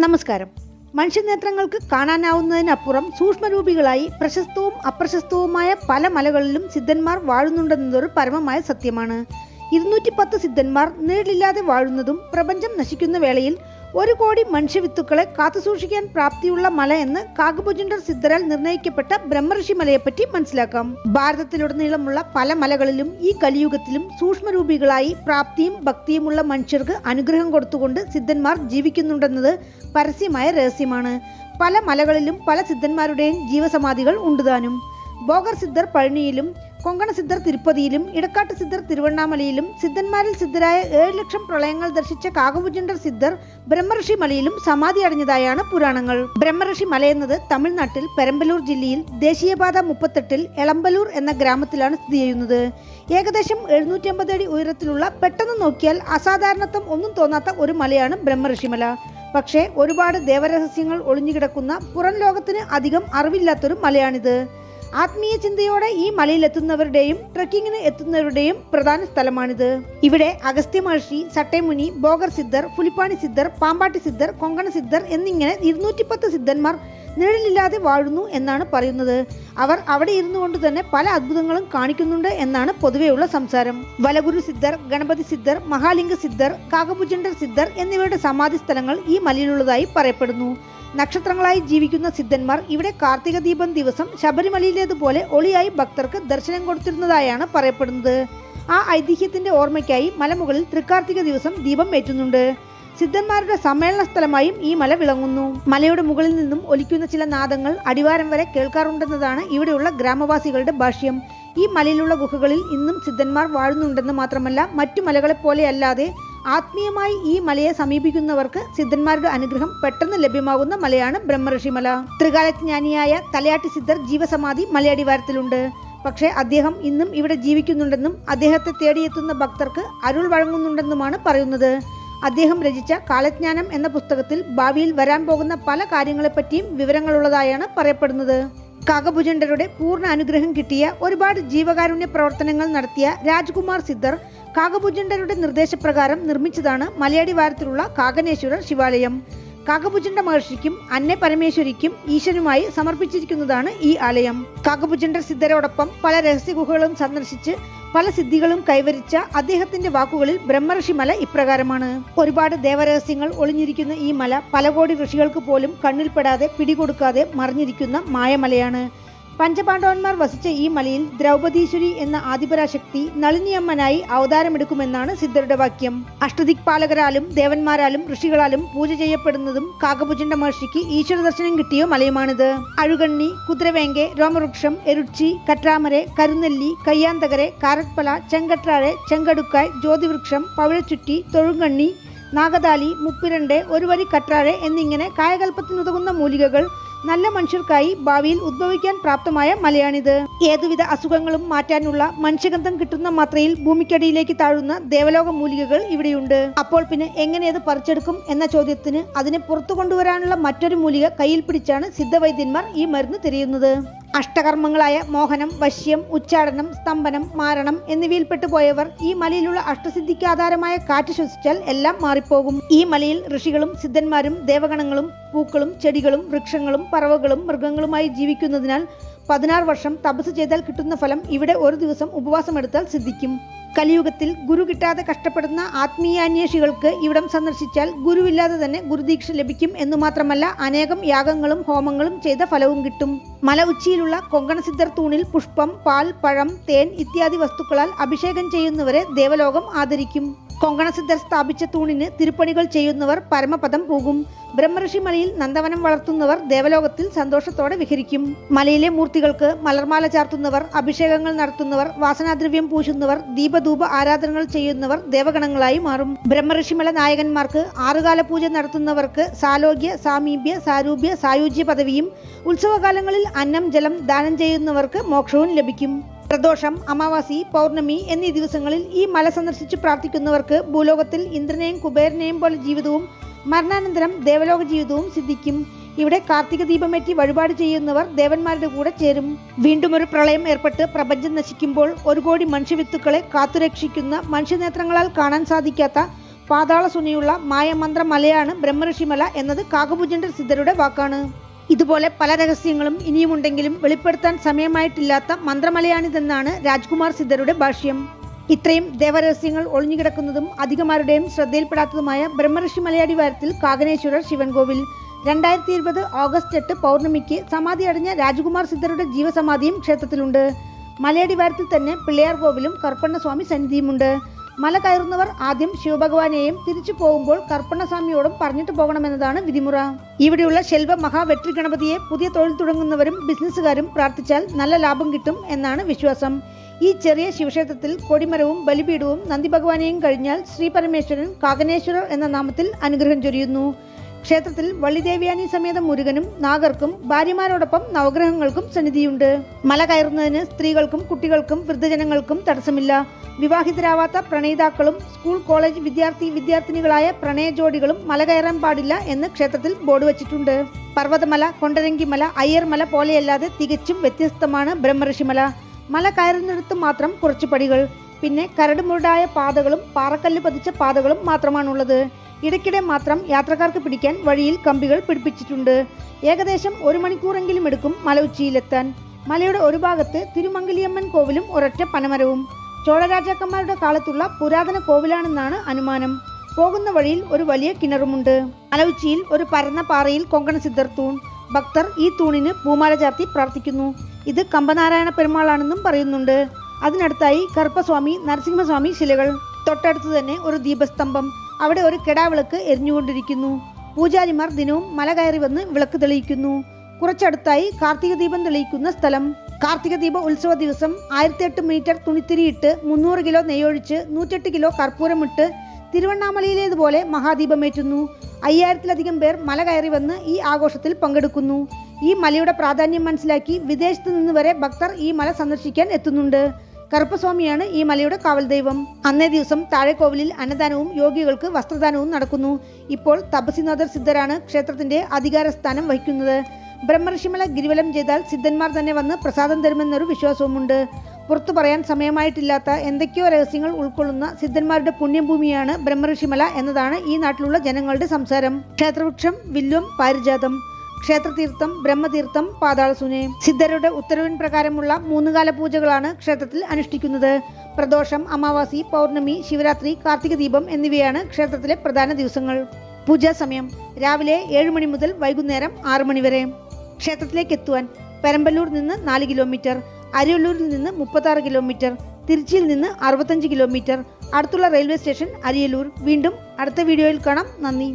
നമസ്കാരം. മനുഷ്യനേത്രങ്ങൾക്ക് കാണാനാവുന്നതിനപ്പുറം സൂക്ഷ്മരൂപികളായി പ്രശസ്തവും അപ്രശസ്തവുമായ പല മലകളിലും സിദ്ധന്മാർ വാഴുന്നുണ്ടെന്നതൊരു പരമമായ സത്യമാണ്. 210 സിദ്ധന്മാർ നീളില്ലാതെ വാഴുന്നതും പ്രപഞ്ചം നശിക്കുന്ന വേളയിൽ 1 കോടി മനുഷ്യവിത്തുക്കളെ കാത്തുസൂക്ഷിക്കാൻ പ്രാപ്തിയുള്ള മല എന്ന് കാകഭുജണ്ഡർ സിദ്ധരാൽ നിർണയിക്കപ്പെട്ട ബ്രഹ്മഋഷി മലയെപ്പറ്റി മനസ്സിലാക്കാം. ഭാരതത്തിലുടനീളമുള്ള പല മലകളിലും ഈ കലിയുഗത്തിലും സൂക്ഷ്മരൂപികളായി പ്രാപ്തിയും ഭക്തിയുമുള്ള മനുഷ്യർക്ക് അനുഗ്രഹം കൊടുത്തുകൊണ്ട് സിദ്ധന്മാർ ജീവിക്കുന്നുണ്ടെന്നത് പരസ്യമായ രഹസ്യമാണ്. പല മലകളിലും പല സിദ്ധന്മാരുടെയും ജീവസമാധികൾ ഉണ്ടുതാനും. ബോഗർ സിദ്ധർ പഴനിയിലും കൊങ്കണ സിദ്ധർ തിരുപ്പതിയിലും ഇടക്കാട്ട് സിദ്ധർ തിരുവണ്ണാമലയിലും സിദ്ധന്മാരിൽ സിദ്ധരായ 7 ലക്ഷം പ്രളയങ്ങൾ ദർശിച്ച കാകഭുജണ്ഡർ സിദ്ധർ ബ്രഹ്മഋഷി മലയിലും സമാധി അടഞ്ഞതായാണ് പുരാണങ്ങൾ. ബ്രഹ്മഋഷി മലയെന്നത് തമിഴ്നാട്ടിൽ പെരമ്പലൂർ ജില്ലയിൽ ദേശീയപാത 38 എളമ്പലൂർ എന്ന ഗ്രാമത്തിലാണ് സ്ഥിതി ചെയ്യുന്നത്. ഏകദേശം 750 അടി ഉയരത്തിലുള്ള പെട്ടെന്ന് നോക്കിയാൽ അസാധാരണത്വം ഒന്നും തോന്നാത്ത ഒരു മലയാണ് ബ്രഹ്മഋഷി മല. പക്ഷേ ഒരുപാട് ദേവരഹസ്യങ്ങൾ ഒളിഞ്ഞുകിടക്കുന്ന പുറം ലോകത്തിന് അധികം അറിവില്ലാത്തൊരു മലയാണിത്. ആത്മീയ ചിന്തയോടെ ഈ മലയിലെത്തുന്നവരുടെയും ട്രക്കിങ്ങിന് എത്തുന്നവരുടെയും പ്രധാന സ്ഥലമാണിത്. ഇവിടെ അഗസ്ത്യ മഹർഷി, സട്ടേമുനി, ബോഗർ സിദ്ധർ, പുലിപ്പാണി സിദ്ധർ, പാമ്പാട്ടി സിദ്ധർ, കൊങ്കണ സിദ്ധർ എന്നിങ്ങനെ 210 സിദ്ധന്മാർ നിഴലില്ലാതെ വാഴുന്നു എന്നാണ് പറയുന്നത്. അവർ അവിടെ ഇരുന്നു കൊണ്ട് തന്നെ പല അത്ഭുതങ്ങളും കാണിക്കുന്നുണ്ട് എന്നാണ് പൊതുവെയുള്ള സംസാരം. വലഗുരു സിദ്ധർ, ഗണപതി സിദ്ധർ, മഹാലിംഗ സിദ്ധർ, കാകഭുജണ്ഡർ സിദ്ധർ എന്നിവരുടെ സമാധി സ്ഥലങ്ങൾ ഈ മലയിലുള്ളതായി പറയപ്പെടുന്നു. നക്ഷത്രങ്ങളായി ജീവിക്കുന്ന സിദ്ധന്മാർ ഇവിടെ കാർത്തിക ദീപം ദിവസം ശബരിമലയിലേതുപോലെ ഒളിയായി ഭക്തർക്ക് ദർശനം കൊടുത്തിരുന്നതായാണ് പറയപ്പെടുന്നത്. ആ ഐതിഹ്യത്തിന്റെ ഓർമ്മയ്ക്കായി മലമുകളിൽ തൃക്കാർത്തിക ദിവസം ദീപം ഏറ്റുന്നുണ്ട്. സിദ്ധന്മാരുടെ സമ്മേളന സ്ഥലമായും ഈ മല വിളങ്ങുന്നു. മലയുടെ മുകളിൽ നിന്നും ഒലിക്കുന്ന ചില നാദങ്ങൾ അടിവാരം വരെ കേൾക്കാറുണ്ടെന്നതാണ് ഇവിടെയുള്ള ഗ്രാമവാസികളുടെ ഭാഷ്യം. ഈ മലയിലുള്ള ഗുഹകളിൽ ഇന്നും സിദ്ധന്മാർ വാഴുന്നുണ്ടെന്ന് മാത്രമല്ല, മറ്റു മലകളെ പോലെയല്ലാതെ ആത്മീയമായി ഈ മലയെ സമീപിക്കുന്നവർക്ക് സിദ്ധന്മാരുടെ അനുഗ്രഹം പെട്ടെന്ന് ലഭ്യമാകുന്ന മലയാണ് ബ്രഹ്മഋഷി മല. ത്രികാലജ്ഞാനിയായ തലയാട്ടി സിദ്ധർ ജീവസമാധി മലയടിവാരത്തിലുണ്ട്. പക്ഷേ അദ്ദേഹം ഇന്നും ഇവിടെ ജീവിക്കുന്നുണ്ടെന്നും അദ്ദേഹത്തെ തേടിയെത്തുന്ന ഭക്തർക്ക് അരുൾ വഴങ്ങുന്നുണ്ടെന്നുമാണ് പറയുന്നത്. അദ്ദേഹം രചിച്ച കാലജ്ഞാനം എന്ന പുസ്തകത്തിൽ ഭാവിയിൽ വരാൻ പോകുന്ന പല കാര്യങ്ങളെപ്പറ്റിയും വിവരങ്ങളുള്ളതായാണ് പറയപ്പെടുന്നത്. കാകഭുജണ്ഡരുടെ പൂർണ്ണ അനുഗ്രഹം കിട്ടിയ ഒരുപാട് ജീവകാരുണ്യ പ്രവർത്തനങ്ങൾ നടത്തിയ രാജ്കുമാർ സിദ്ധർ കാകഭുജണ്ഡരുടെ നിർദ്ദേശപ്രകാരം നിർമ്മിച്ചതാണ് മലയടിവാരത്തിലുള്ള കാകനേശ്വരർ ശിവാലയം. കാകഭുജണ്ഡ മഹർഷിക്കും അന്നെ പരമേശ്വരിക്കും ഈശ്വരനുമായി സമർപ്പിച്ചിരിക്കുന്നതാണ് ഈ ആലയം. കാകഭുജണ്ഡർ സിദ്ധരോടൊപ്പം പല രഹസ്യ ഗുഹകളും സന്ദർശിച്ച് പല സിദ്ധികളും കൈവരിച്ച അദ്ദേഹത്തിന്റെ വാക്കുകളിൽ ബ്രഹ്മഋഷി മല ഇപ്രകാരമാണ്: ഒരുപാട് ദേവരഹസ്യങ്ങൾ ഒളിഞ്ഞിരിക്കുന്ന ഈ മല പല കോടി ഋഷികൾക്ക് പോലും കണ്ണിൽപ്പെടാതെ പിടികൊടുക്കാതെ മറിഞ്ഞിരിക്കുന്ന മായമലയാണ്. പഞ്ചപാണ്ഡവന്മാർ വസിച്ച ഈ മലയിൽ ദ്രൗപദീശ്വരി എന്ന ആദിപരാശക്തി നളിനിയമ്മനായി അവതാരമെടുക്കുമെന്നാണ് സിദ്ധരുടെ വാക്യം. അഷ്ടദിക്പാലകരാലും ദേവന്മാരാലും ഋഷികളാലും പൂജ ചെയ്യപ്പെടുന്നതും കാകഭുജണ്ഡ മഹർഷിക്ക് ഈശ്വര ദർശനം കിട്ടിയ മലയുമാണിത്. അഴുകണ്ണി, കുതിരവേങ്കെ, രോമവൃക്ഷം, എരുച്ചി, കട്രാമരെ, കരുനെല്ലി, കയ്യാന്തകരെ, കാരത്പല, ചെങ്കട്രാഴെ, ചെങ്കടുക്കായ്, ജ്യോതിവൃക്ഷം, പവിഴച്ചുറ്റി, തൊഴുങ്കണ്ണി, നാഗതാലി, മുപ്പിരണ്ട്, ഒരുവരി കട്രാഴെ എന്നിങ്ങനെ കായകൽപ്പത്തിനുതകുന്ന മൂലികകൾ നല്ല മനുഷ്യർക്കായി ഭാവിയിൽ ഉദ്ഭവിക്കാൻ പ്രാപ്തമായ മലയാണിത്. ഏതുവിധ അസുഖങ്ങളും മാറ്റാനുള്ള മനുഷ്യഗന്ധം കിട്ടുന്ന മാത്രയിൽ ഭൂമിക്കടിയിലേക്ക് താഴുന്ന ദേവലോക മൂലികകൾ ഇവിടെയുണ്ട്. അപ്പോൾ പിന്നെ എങ്ങനെ അത് പറിച്ചെടുക്കും എന്ന ചോദ്യത്തിന് അതിനെ പുറത്തു കൊണ്ടുവരാനുള്ള മറ്റൊരു മൂലിക കയ്യിൽ പിടിച്ചാണ് സിദ്ധവൈദ്യന്മാർ ഈ മരുന്ന് തിരയുന്നത്. അഷ്ടകർമ്മങ്ങളായ മോഹനം, വശ്യം, ഉച്ചാടനം, സ്തംഭനം, മാരണം എന്നിവയിൽപ്പെട്ടു പോയവർ ഈ മലയിലുള്ള അഷ്ടസിദ്ധിക്ക് ആധാരമായ കാറ്റ് ശ്വസിച്ചാൽ എല്ലാം മാറിപ്പോകും. ഈ മലയിൽ ഋഷികളും സിദ്ധന്മാരും ദേവഗണങ്ങളും പൂക്കളും ചെടികളും വൃക്ഷങ്ങളും പറവകളും മൃഗങ്ങളുമായി ജീവിക്കുന്നതിനാൽ 16 വർഷം തപസ് ചെയ്താൽ കിട്ടുന്ന ഫലം ഇവിടെ ഒരു ദിവസം ഉപവാസമെടുത്താൽ സിദ്ധിക്കും. കലിയുഗത്തിൽ ഗുരു കിട്ടാതെ കഷ്ടപ്പെടുന്ന ആത്മീയാന്വേഷികൾക്ക് ഇവിടം സന്ദർശിച്ചാൽ ഗുരുവില്ലാതെ തന്നെ ഗുരുദീക്ഷ ലഭിക്കും എന്നു മാത്രമല്ല, അനേകം യാഗങ്ങളും ഹോമങ്ങളും ചെയ്ത ഫലവും കിട്ടും. മല ഉച്ചിയിലുള്ള കൊങ്കണ സിദ്ധർ തൂണിൽ പുഷ്പം, പാൽ, പഴം, തേൻ ഇത്യാദി വസ്തുക്കളാൽ അഭിഷേകം ചെയ്യുന്നവരെ ദേവലോകം ആദരിക്കും. കൊങ്കണ സിദ്ധർ സ്ഥാപിച്ച തൂണിന് തിരുപ്പണികൾ ചെയ്യുന്നവർ പരമപദം പോകും. ബ്രഹ്മഋഷി മലയിൽ നന്ദവനം വളർത്തുന്നവർ ദേവലോകത്തിൽ സന്തോഷത്തോടെ വിഹരിക്കും. മലയിലെ മൂർത്തികൾക്ക് മലർമാല ചാർത്തുന്നവർ, അഭിഷേകങ്ങൾ നടത്തുന്നവർ, വാസനാദ്രവ്യം പൂശുന്നവർ, ദീപധൂപ ആരാധനകൾ ചെയ്യുന്നവർ ദേവഗണങ്ങളായി മാറും. ബ്രഹ്മഋഷിമല നായകന്മാർക്ക് 6 കാല പൂജ നടത്തുന്നവർക്ക് സാലോഗ്യ, സാമീപ്യ, സാരൂപ്യ, സായുജ്യ പദവിയും, ഉത്സവകാലങ്ങളിൽ അന്നം ജലം ദാനം ചെയ്യുന്നവർക്ക് മോക്ഷവും ലഭിക്കും. പ്രദോഷം, അമാവാസി, പൗർണമി എന്നീ ദിവസങ്ങളിൽ ഈ മല സന്ദർശിച്ച് പ്രാർത്ഥിക്കുന്നവർക്ക് ഭൂലോകത്തിൽ ഇന്ദ്രനെയും കുബേരനെയും പോലെ ജീവിതവും മരണാനന്തരം ദേവലോക ജീവിതവും സിദ്ധിക്കും. ഇവിടെ കാർത്തിക ദീപമേറ്റി വഴിപാട് ചെയ്യുന്നവർ ദേവന്മാരുടെ കൂടെ ചേരും. വീണ്ടും ഒരു പ്രളയം ഏർപ്പെട്ട് പ്രപഞ്ചം നശിക്കുമ്പോൾ 1 കോടി മനുഷ്യവിത്തുക്കളെ കാത്തുരക്ഷിക്കുന്ന മനുഷ്യനേത്രങ്ങളാൽ കാണാൻ സാധിക്കാത്ത പാതാളസുനിയുള്ള മായമന്ത്ര മലയാണ് ബ്രഹ്മഋഷിമല എന്നത് കാകഭുജണ്ഡർ സിദ്ധരുടെ വാക്കാണ്. ഇതുപോലെ പല രഹസ്യങ്ങളും ഇനിയുമുണ്ടെങ്കിലും വെളിപ്പെടുത്താൻ സമയമായിട്ടില്ലാത്ത മന്ത്രമലയാണിതെന്നാണ് രാജ്കുമാർ സിദ്ധരുടെ ഭാഷ്യം. ഇത്രയും ദേവരഹസ്യങ്ങൾ ഒളിഞ്ഞുകിടക്കുന്നതും അധികമാരുടെയും ശ്രദ്ധയിൽപ്പെടാത്തതുമായ ബ്രഹ്മഋഷി മലയടിവാരത്തിൽ കാകനേശ്വരർ ശിവൻകോവിൽ 2020 ഓഗസ്റ്റ് 8 പൗർണമിക്ക് സമാധി അടഞ്ഞ രാജകുമാർ സിദ്ധരുടെ ജീവസമാധിയും ക്ഷേത്രത്തിലുണ്ട്. മലയടിവാരത്തിൽ തന്നെ പിള്ളയാർ കോവിലും കറുപ്പണ്ണസ്വാമി സന്നിധിയുമുണ്ട്. മല കയറുന്നവർ ആദ്യം ശിവഭഗവാനെയും തിരിച്ചു പോകുമ്പോൾ കറുപ്പണ്ണസ്വാമിയോടും പറഞ്ഞിട്ട് പോകണമെന്നതാണ് വിധിമുറ. ഇവിടെയുള്ള ശെൽവ മഹാവെട്രി ഗണപതിയെ പുതിയ തൊഴിൽ തുടങ്ങുന്നവരും ബിസിനസ്സുകാരും പ്രാർത്ഥിച്ചാൽ നല്ല ലാഭം കിട്ടും എന്നാണ് വിശ്വാസം. ഈ ചെറിയ ശിവക്ഷേത്രത്തിൽ കൊടിമരവും ബലിപീഠവും നന്ദി ഭഗവാനെയും കഴിഞ്ഞാൽ ശ്രീ പരമേശ്വരൻ കാകനേശ്വരർ എന്ന നാമത്തിൽ അനുഗ്രഹം ചൊരിയുന്നു. ക്ഷേത്രത്തിൽ വള്ളിദേവ്യാനി സമേത മുരുകനും നാഗർക്കും ഭാര്യമാരോടൊപ്പം നവഗ്രഹങ്ങൾക്കും സന്നിധിയുണ്ട്. മല കയറുന്നതിന് സ്ത്രീകൾക്കും കുട്ടികൾക്കും വൃദ്ധജനങ്ങൾക്കും തടസ്സമില്ല. വിവാഹിതരാവാത്ത പ്രണയിതാക്കളും സ്കൂൾ കോളേജ് വിദ്യാർത്ഥിനികളായ പ്രണയ ജോഡികളും മല കയറാൻ പാടില്ല എന്ന് ക്ഷേത്രത്തിൽ ബോർഡ് വച്ചിട്ടുണ്ട്. പർവ്വതമല, കൊണ്ടരങ്കിമല, അയ്യർമല പോലെയല്ലാതെ തികച്ചും വ്യത്യസ്തമാണ് ബ്രഹ്മഋഷിമല. മല കയറുന്നിടത്ത് മാത്രം കുറച്ച് പടികൾ, പിന്നെ കരടുമുരടായ പാതകളും പാറക്കല്ല് പതിച്ച പാതകളും മാത്രമാണുള്ളത്. ഇടയ്ക്കിടെ മാത്രം യാത്രക്കാർക്ക് പിടിക്കാൻ വഴിയിൽ കമ്പികൾ പിടിപ്പിച്ചിട്ടുണ്ട്. ഏകദേശം 1 മണിക്കൂറെങ്കിലും എടുക്കും മല ഉച്ചിയിലെത്താൻ. മലയുടെ ഒരു ഭാഗത്ത് തിരുമംഗലിയമ്മൻ കോവിലും ഒരൊറ്റ പനമരവും. ചോളരാജാക്കന്മാരുടെ കാലത്തുള്ള പുരാതന കോവിലാണെന്നാണ് അനുമാനം. പോകുന്ന വഴിയിൽ ഒരു വലിയ കിണറുമുണ്ട്. മല ഉച്ചിയിൽ ഒരു പരന്ന പാറയിൽ കൊങ്കണ സിദ്ധർ തൂൺ. ഭക്തർ ഈ തൂണിന് പൂമാല ചാർത്തി പ്രാർത്ഥിക്കുന്നു. ഇത് കമ്പനാരായണ പെരുമാളാണെന്നും പറയുന്നുണ്ട്. അതിനടുത്തായി കറുപ്പസ്വാമി, നരസിംഹസ്വാമി ശിലകൾ. തൊട്ടടുത്ത് തന്നെ ഒരു ദീപസ്തംഭം. അവിടെ ഒരു കെടാവിളക്ക് എരിഞ്ഞുകൊണ്ടിരിക്കുന്നു. പൂജാരിമാർ ദിനവും മല കയറി വന്ന് വിളക്ക് തെളിയിക്കുന്നു. കുറച്ചടുത്തായി കാർത്തിക ദീപം തെളിയിക്കുന്ന സ്ഥലം. കാർത്തിക ദീപ ഉത്സവ ദിവസം 1008 മീറ്റർ തുണിത്തിരിയിട്ട് 300 കിലോ നെയ്യൊഴിച്ച് 108 കിലോ കർപ്പൂരമിട്ട് തിരുവണ്ണാമലയിലേതുപോലെ മഹാദീപമേറ്റുന്നു. 5000-ലധികം പേർ മല കയറി വന്ന് ഈ ആഘോഷത്തിൽ പങ്കെടുക്കുന്നു. ഈ മലയുടെ പ്രാധാന്യം മനസ്സിലാക്കി വിദേശത്ത് നിന്ന് വരെ ഭക്തർ ഈ മല സന്ദർശിക്കാൻ എത്തുന്നുണ്ട്. കറുപ്പസ്വാമിയാണ് ഈ മലയുടെ കാവൽ ദൈവം. അന്നേ ദിവസം താഴെക്കോവിലിൽ അന്നദാനവും യോഗികൾക്ക് വസ്ത്രദാനവും നടക്കുന്നു. ഇപ്പോൾ തപസിനാഥർ സിദ്ധരാണ് ക്ഷേത്രത്തിന്റെ അധികാരസ്ഥാനം വഹിക്കുന്നത്. ബ്രഹ്മഋഷിമല ഗിരിവലം ചെയ്താൽ സിദ്ധന്മാർ തന്നെ വന്ന് പ്രസാദം തരുമെന്നൊരു വിശ്വാസവുമുണ്ട്. പുറത്തു പറയാൻ സമയമായിട്ടില്ലാത്ത എന്തൊക്കെയോ രഹസ്യങ്ങൾ ഉൾക്കൊള്ളുന്ന സിദ്ധന്മാരുടെ പുണ്യഭൂമിയാണ് ബ്രഹ്മഋഷിമല എന്നതാണ് ഈ നാട്ടിലുള്ള ജനങ്ങളുടെ സംസാരം. ക്ഷേത്രവൃക്ഷം വില്വം പാരിജാതം. ക്ഷേത്രതീർത്ഥം ബ്രഹ്മതീർത്ഥം പാതാളസുനെ. സിദ്ധരുടെ ഉത്തരവിൻ പ്രകാരമുള്ള 3 കാല പൂജകളാണ് ക്ഷേത്രത്തിൽ അനുഷ്ഠിക്കുന്നത്. പ്രദോഷം, അമാവാസി, പൗർണമി, ശിവരാത്രി, കാർത്തിക ദീപം എന്നിവയാണ് ക്ഷേത്രത്തിലെ പ്രധാന ദിവസങ്ങൾ. പൂജാ സമയം രാവിലെ 7 മണി മുതൽ വൈകുന്നേരം 6 മണി വരെ. ക്ഷേത്രത്തിലേക്ക് എത്തുവാൻ പെരമ്പല്ലൂർ നിന്ന് 4 കിലോമീറ്റർ, അരിയല്ലൂരിൽ നിന്ന് 36 കിലോമീറ്റർ, തിരുച്ചിയിൽ നിന്ന് 65 കിലോമീറ്റർ. അടുത്തുള്ള റെയിൽവേ സ്റ്റേഷൻ അരിയല്ലൂർ. വീണ്ടും അടുത്ത വീഡിയോയിൽ കാണാം. നന്ദി.